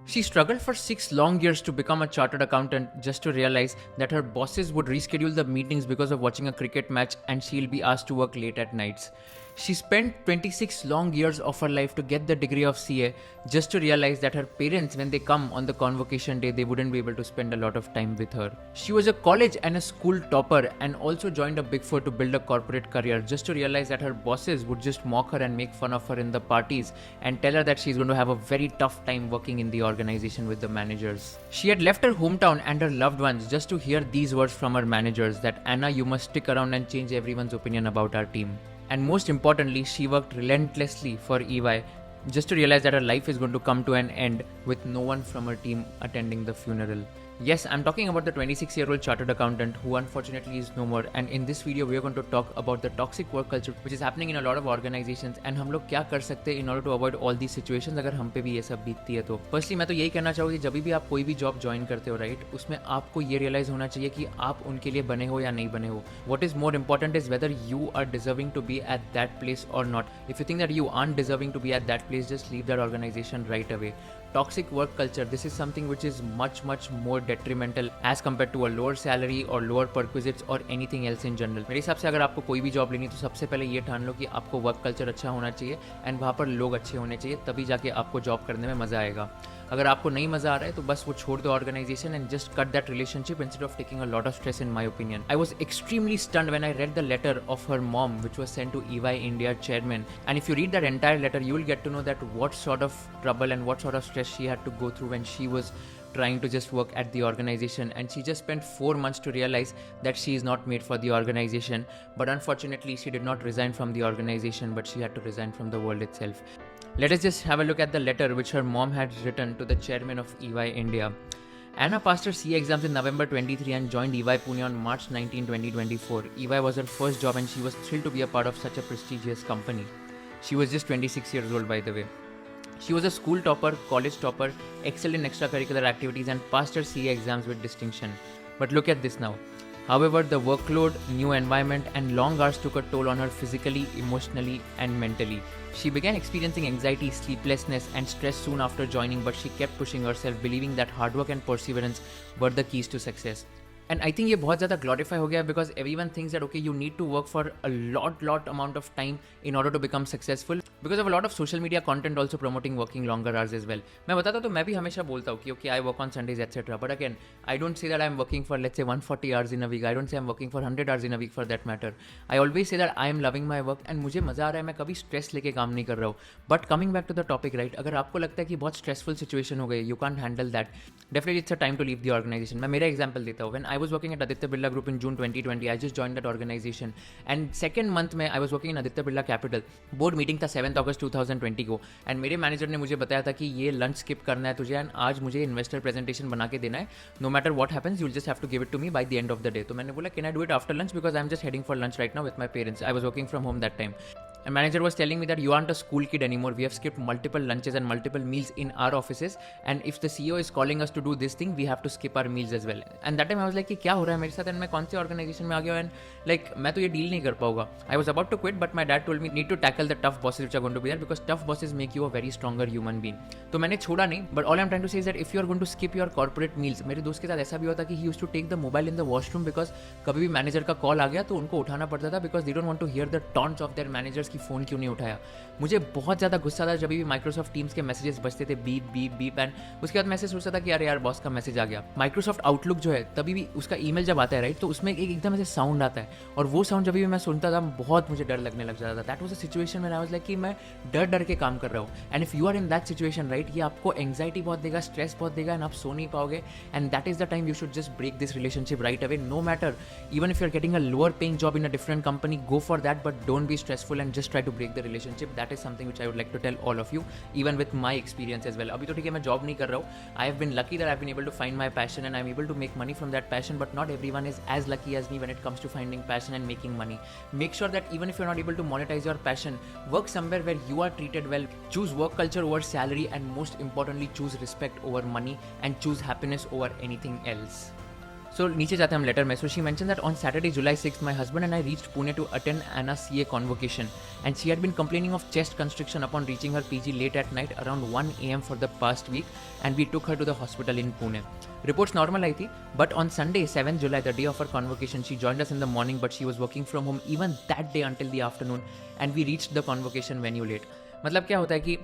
She struggled for 6 long years to become a chartered accountant just to realize that her bosses would reschedule the meetings because of watching a cricket match and she'll be asked to work late at nights. She spent 26 long years of her life to get the degree of CA just to realize that her parents, when they come on the convocation day, they wouldn't be able to spend a lot of time with her. She was a college and a school topper and also joined a Big Four to build a corporate career just to realize that her bosses would just mock her and make fun of her in the parties and tell her that she's going to have a very tough time working in the organization with the managers. She had left her hometown and her loved ones just to hear these words from her managers that Anna, you must stick around and change everyone's opinion about our team. And most importantly, she worked relentlessly for EY just to realize that her life is going to come to an end with no one from her team attending the funeral. Yes, I'm talking about the 26-year-old chartered accountant who unfortunately is no more, and in this video we are going to talk about the toxic work culture which is happening in a lot of organizations and हम लोग क्या कर सकते हैं in order to avoid all these situations अगर हम पे भी ये सब बीतती है तो. Firstly मैं तो यही कहना चाहूँगी जब भी आप कोई भी जॉब ज्वाइन करते हो राइट, उसमें आपको ये रियलाइज होना चाहिए कि आप उनके लिए बने हो या नहीं बने हो. What is more important is whether you are deserving to be at that place or not. If you think that you aren't deserving to be at that place, just leave that organization right away. Toxic work culture, this is something which is much more detrimental as compared to a lower salary or lower perquisites or anything else in general. मेरे हिसाब से अगर आपको कोई भी job लेनी तो सबसे पहले ये ठान लो कि आपको वर्क कल्चर अच्छा होना चाहिए एंड वहाँ पर लोग अच्छे होने चाहिए, तभी जाके आपको जॉब करने में मज़ा आएगा. अगर आपको नहीं मज़ा आ रहा है तो बस वो छोड़ दो organisation and just cut that relationship instead of taking a lot of stress in my opinion. I was extremely stunned when I read the letter of her mom which was sent to EY India chairman, and if you read that entire letter you will get to know that what sort of trouble and what sort of stress she had to go through when she was trying to just work at the organization, and she just spent 4 months to realize that she is not made for the organization. But unfortunately she did not resign from the organization, but she had to resign from the world itself. Let us just have a look at the letter which her mom had written to the chairman of EY India. Anna passed her CA exams in November 23 and joined EY Pune on March 19, 2024. EY was her first job and she was thrilled to be a part of such a prestigious company. She was just 26 years old, by the way. She was a school topper, college topper, excelled in extracurricular activities and passed her CA exams with distinction. But look at this now. However, the workload, new environment and long hours took a toll on her physically, emotionally and mentally. She began experiencing anxiety, sleeplessness and stress soon after joining, but she kept pushing herself, believing that hard work and perseverance were the keys to success. And I think ये बहुत ज़्यादा glorify हो गया because everyone thinks that okay, you need to work for a lot amount of time in order to become successful because of a lot of social media content also promoting working longer hours as well. मैं बताता तो मैं भी हमेशा बोलता हूँ कि okay, I work on Sundays etc. But again, I don't say that I'm working for let's say 140 hours in a week. I don't say I'm working for 100 hours in a week for that matter. I always say that I am loving my work and मुझे मज़ा आ रहा है, मैं कभी stress लेके काम नहीं कर रहा हूँ. But coming back to the topic right, अगर आपको लगता है कि बहुत स्ट्रेसफुल सिचुएशन हो गई, you can't handle that, definitely it's a time to leave the organization. मैं मेरा एग्जाम्पल देता हूँ. When I was working at Aditya Birla Group in June 2020, I just joined that organization and second month में I was working in Aditya Birla Capital. Board meeting था 7 अगस्त 2020 को and मेरे manager ने मुझे बताया था कि ये लंच स्किप करना है तुझे एंड आज मुझे इन्वेस्टर प्रेजेंटेशन बना के देना है. No matter what happens you will just have to give it to me by the end of the day. तो मैंने बोला can I do it after lunch because I am just heading for lunch right now with my parents. I was working from home that time. And manager was telling me that you aren't a school kid anymore. We have skipped multiple lunches and multiple meals in our offices. And if the CEO is calling us to do this thing, we have to skip our meals as well. And that time I was like कि क्या हो रहा है मेरे साथ and मैं कौन से organization में आ गया and like मैं तो ये deal नहीं कर पाऊंगा. I was about to quit but my dad told me need to tackle the tough bosses which are going to be there because tough bosses make you a very stronger human being. तो मैंने छोड़ा नहीं. But all I'm trying to say is that if you are going to skip your corporate meals, मेरे दोस्त के साथ ऐसा भी होता कि he used to take the mobile in the washroom because कभी भी manager का call आ गया तो उनको उठाना पड़ता था because they don't want to hear the taunts of their managers कि phone क्यों नहीं उठाया. मुझे बहुत ज़्यादा गुस्सा था जब भी माइक्रोसॉफ्ट टीम्स के मैसेजेस बजते थे बीप बीप बीप एंड उसके बाद मैसेज सोचता था कि अरे यार बॉस का मैसेज आ गया. माइक्रोसॉफ्ट आउटलुक जो है तभी भी उसका ईमेल जब आता है राइट तो उसमें एक एकदम ऐसे साउंड आता है और वो साउंड जब भी मैं सुनता था बहुत मुझे डर लगने लग जाता था. दैट वाज अ सिचुएशन में आई वाज लाइक कि मैं डर के काम कर रहा हूँ and if you are in that situation right ये आपको एंग्जाइटी बहुत देगा, स्ट्रेस बहुत देगा एंड आप सो नहीं पाओगे and that is the time you should just break this relationship right away. No matter even if you are getting a lower paying job in a different company, go for that but don't be stressful and just try to break the relationship. That is something which I would like to tell all of you even with my experience as well. अभी तो ठीक है मैं job नहीं कर रहा हूँ. I have been lucky that I have been able to find my passion and I am able to make money from that passion, but not everyone is as lucky as me when it comes to finding passion and making money. Make sure that even if you're not able to monetize your passion, work somewhere where you are treated well. Choose work culture over salary and most importantly choose respect over money and choose happiness over anything else. So नीचे जाते हैं हम letter में. So she mentioned that on Saturday, July 6th, my husband and I reached Pune to attend Anna's CA convocation, and she had been complaining of chest constriction upon reaching her PG late at night around 1 a.m. for the past week, and we took her to the hospital in Pune. Reports normal आई थी, but on Sunday, 7th July, the day of her convocation, she joined us in the morning, but she was working from home even that day until the afternoon, and we reached the convocation venue late. मतलब क्या होता है कि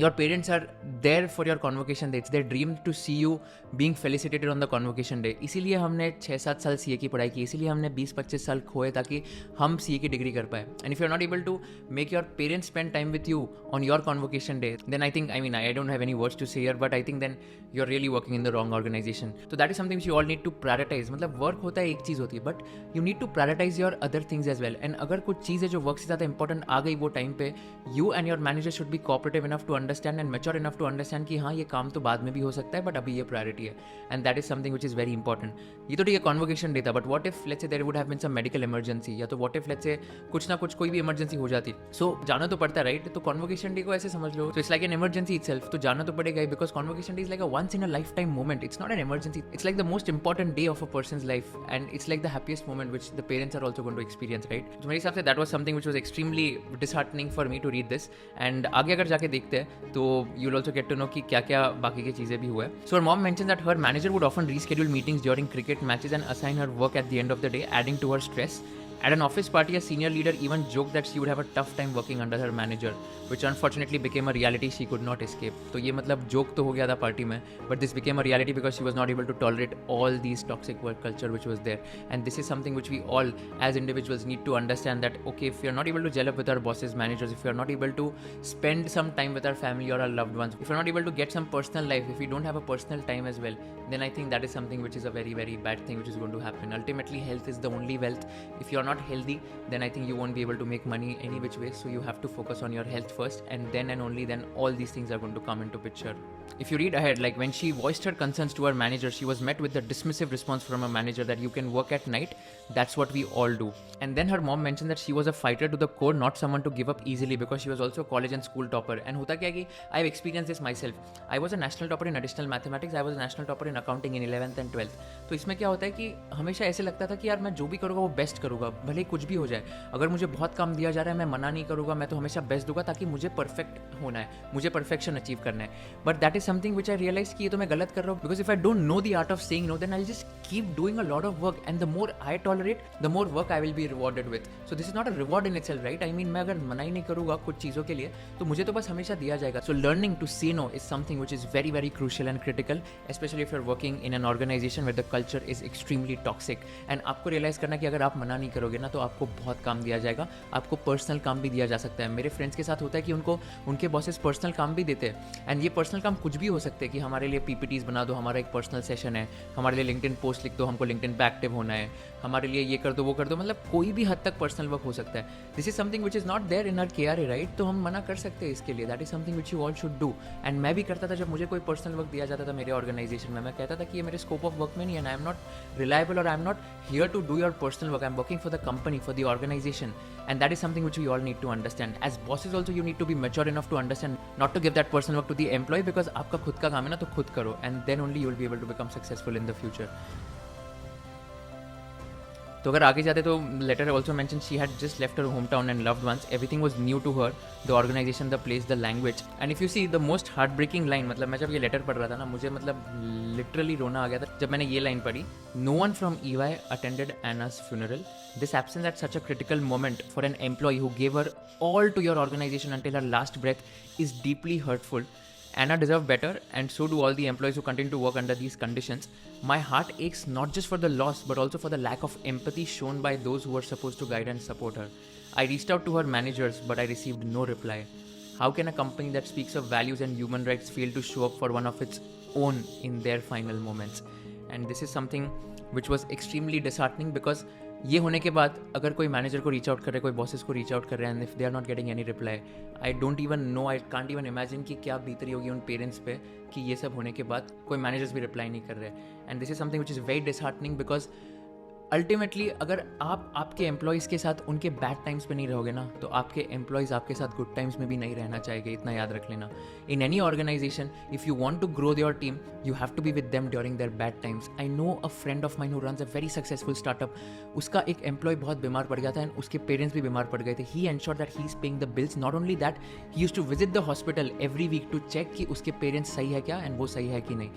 your parents are there for your convocation day. It's their dream to see you being felicitated on the convocation day. इसीलिए हमने 6-7 साल CA की पढ़ाई की, इसीलिए हमने 20-25 साल खोए ताकि हम CA की डिग्री कर पाए. And if you're not able to make your parents spend time with you on your convocation day, then I think, I don't have any words to say here, but I think then you're really working in the wrong organization. So that is something which you all need to prioritize. मतलब work होता है, एक चीज़ होती है, but you need to prioritize your other things as well. And अगर कुछ चीज़ है जो work से ज़्यादा important आ गई वो टाइम पे, you and your manager should be cooperative enough to understand and mature enough to understand कि हाँ ये काम तो बाद में भी हो सकता है, but अभी ये priority है. And that is something which is very important. ये तो ठीक है convocation day था, but what if let's say there would have been some medical emergency, या तो what if let's say कुछ ना कुछ कोई भी emergency हो जाती, so जाना तो पड़ता है, right? तो convocation day को ऐसे समझ लो, so it's like an emergency itself, तो जाना तो पड़ेगा ही, because convocation day is like a once in a lifetime moment. It's not an emergency, it's like the most important day of a person's life, and it's like the happiest moment which the parents are also going to experience, right? So मेरे हिसाब से that was something which was extremely disheartening for me to read this, and आगे अगर जाके देखते हैं तो you'll also get to know कि क्या क्या बाकी की चीज़ें भी हुआ है. So her mom mentioned that her manager would often reschedule meetings during cricket matches and assign her work at the end of the day, adding to her stress. At an office party, a senior leader even joked that she would have a tough time working under her manager, which unfortunately became a reality she could not escape. तो ये मतलब joke तो हो गया था party में, but this became a reality because she was not able to tolerate all these toxic work culture which was there. And this is something which we all as individuals need to understand, that okay, if we are not able to gel up with our bosses, managers, if we are not able to spend some time with our family or our loved ones, if we are not able to get some personal life, if we don't have a personal time as well, then I think that is something which is a very, very bad thing which is going to happen. Ultimately, health is the only wealth. If you are not healthy, then I think you won't be able to make money any which way. So you have to focus on your health first, and then and only then all these things are going to come into picture. If you read ahead, like when she voiced her concerns to her manager, she was met with the dismissive response from her manager that you can work at night, that's what we all do. And then her mom mentioned that she was a fighter to the core, not someone to give up easily, because she was also a college and school topper. And hota kya ki I've experienced this myself. I was a national topper in additional mathematics, I was a national topper in accounting in 11th and 12th. तो इसमें क्या होता है कि हमेशा ऐसे लगता था कि यार मैं जो भी करूँगा वो बेस्ट करूँगा, भले ही कुछ भी हो जाए. अगर मुझे बहुत काम दिया जा रहा है मैं मना नहीं करूँगा, मैं तो हमेशा बेस्ट दूंगा ताकि मुझे परफेक्ट होना है, मुझे परफेक्शन अचीव करना है. But that is something which I realise कि ये तो मैं गलत कर रहा हूँ, because if I don't know the art of saying no, then I just keep doing a lot of work, and the more I tolerate the more work I will be rewarded with. So this is not a reward in itself, right? I mean मैं अगर मना ही नहीं करूँगा कुछ चीज़ों के लिए तो मुझे तो बस हमेशा दिया जाएगा. So learning to say no is something which is very very crucial and critical, specially if you are working in an organisation where the culture is extremely toxic. And आपको रियलाइज करना कि अगर आप मना नहीं करोगे ना तो आपको बहुत काम दिया जाएगा, आपको पर्सनल काम भी दिया जा सकता है. मेरे फ्रेंड्स के साथ होता है कि उनको उनके बॉसेस पर्सनल काम भी देते हैं, एंड ये पर्सनल काम कुछ भी हो सकते हैं कि हमारे लिए पीपीटीज बना दो, हमारा एक पर्सनल सेशन है, हमारे लिए लिंक्डइन पोस्ट लिख दो, हमको लिंक्डइन पे एक्टिव होना है, हमारे लिए ये कर दो वो कर दो, मतलब कोई भी हद तक पर्सनल वर्क हो सकता है. This is something which is not there in our KRA, right? तो हम मना कर सकते हैं इसके लिए. That is something which you all should do. And मैं भी करता था जब मुझे कोई पर्सनल वर्क दिया जाता था मेरे ऑर्गेनाइजेशन में, मैं कहता था कि ये मेरे स्कोप ऑफ वर्क में नहीं है, आई एम नॉट रिलायबल और I am not here to do your personal work, I am working for the company, for the organisation. And that is something which we all need to understand. As bosses also you need to be mature enough to understand not to give that personal work to the employee, because आपका खुद का काम है ना तो खुद करो, and then only you will be able to become successful in the future. तो अगर आगे जाते तो letter also mention she had just left her home town and loved ones, everything was new to her, the organisation, the place, the language. And if you see the most heart breaking line, मतलब मैं जब ये letter पढ़ रहा था ना मुझे मतलब लिटरली रोना आ गया था जब मैंने ये लाइन पढ़ी. No one from EY attended Anna's funeral. This absence at such a critical moment for an employee who gave her all to your organization until her last breath is deeply hurtful. Anna deserved better, and so do all the employees who continue to work under these conditions. My heart aches not just for the loss, but also for the lack of empathy shown by those who were supposed to guide and support her. I reached out to her managers, but I received no reply. How can a company that speaks of values and human rights fail to show up for one of its own in their final moments? And this is something which was extremely disheartening, because ये होने के बाद अगर कोई manager को reach out कर रहा है, कोई बॉसेस को रीच आउट कर रहे हैं, and if they are not getting any reply, I don't even know, I can't even imagine कि क्या बीतरी होगी उन पेरेंट्स पे कि ये सब होने के बाद कोई मैनेजर्स भी रिप्लाई नहीं कर रहे हैं. And this is something which is very disheartening, because ultimately अगर आप आपके एम्प्लॉयज़ के साथ उनके बैड टाइम्स पे नहीं रहोगे ना, तो आपके एम्प्लॉयज़ आपके साथ गुड टाइम्स में भी नहीं रहना चाहेंगे, इतना याद रख लेना. In any organisation, if you want to grow your team, you have to be with them during their bad times. I know a friend of mine who runs a very successful startup. उसका एक employ बहुत बीमार पड़ गया था and उसके parents भी बीमार पड़ गए थे. He ensured that he is paying the bills. Not only that, he used to visit the hospital every week to check कि उसके पेरेंट्स सही है क्या एंड वो सही है कि नहीं.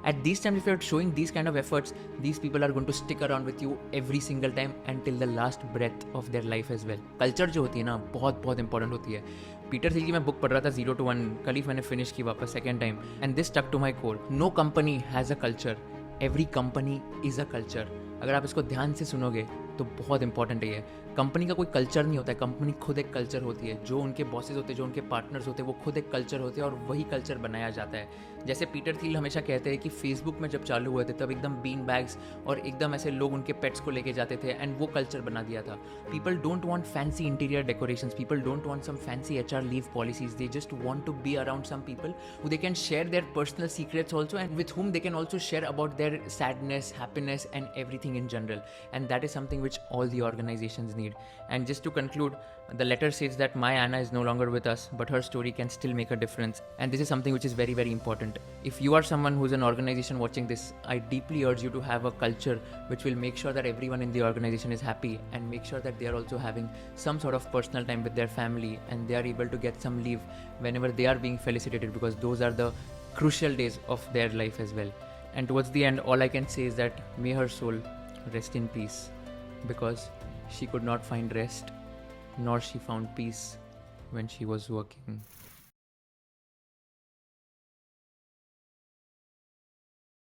At these times, if you're showing these kind of efforts, these people are going to stick around with you every single time and till the last breath of their life as well. Culture जो होती है ना, बहुत बहुत important होती है. Peter Thiel की मैं बुक पढ़ रहा था 0 to 1, कल ही मैंने फिनिश की वापस second time, and this stuck to my core. No company has a culture, every company is a culture. अगर आप इसको ध्यान से सुनोगे तो बहुत इंपॉर्टेंट है ये. कंपनी का कोई कल्चर नहीं होता है, कंपनी खुद एक कल्चर होती है. जो उनके बॉसेज होते हैं, जो उनके पार्टनर्स होते हैं, वो खुद एक कल्चर होते हैं और वही कल्चर बनाया जाता है. जैसे पीटर थिल हमेशा कहते हैं कि फेसबुक में जब चालू हुए थे तब एकदम बीन बैग्स और एकदम ऐसे लोग उनके पेट्स को लेके जाते थे एंड वो कल्चर बना दिया था. People don't want fancy interior decorations, people don't want some fancy HR leave policies. They just want to be around some people who they can share their personal secrets also and with whom they can also share about their sadness, happiness and everything in general. And that is something which all the organizations need. And just to conclude, the letter says that my Anna is no longer with us, but her story can still make a difference. And this is something which is very, very important. If you are someone who's an organization watching this, I deeply urge you to have a culture which will make sure that everyone in the organization is happy and make sure that they are also having some sort of personal time with their family and they are able to get some leave whenever they are being felicitated, because those are the crucial days of their life as well. And towards the end, all I can say is that may her soul rest in peace, because she could not find rest nor she found peace when she was working.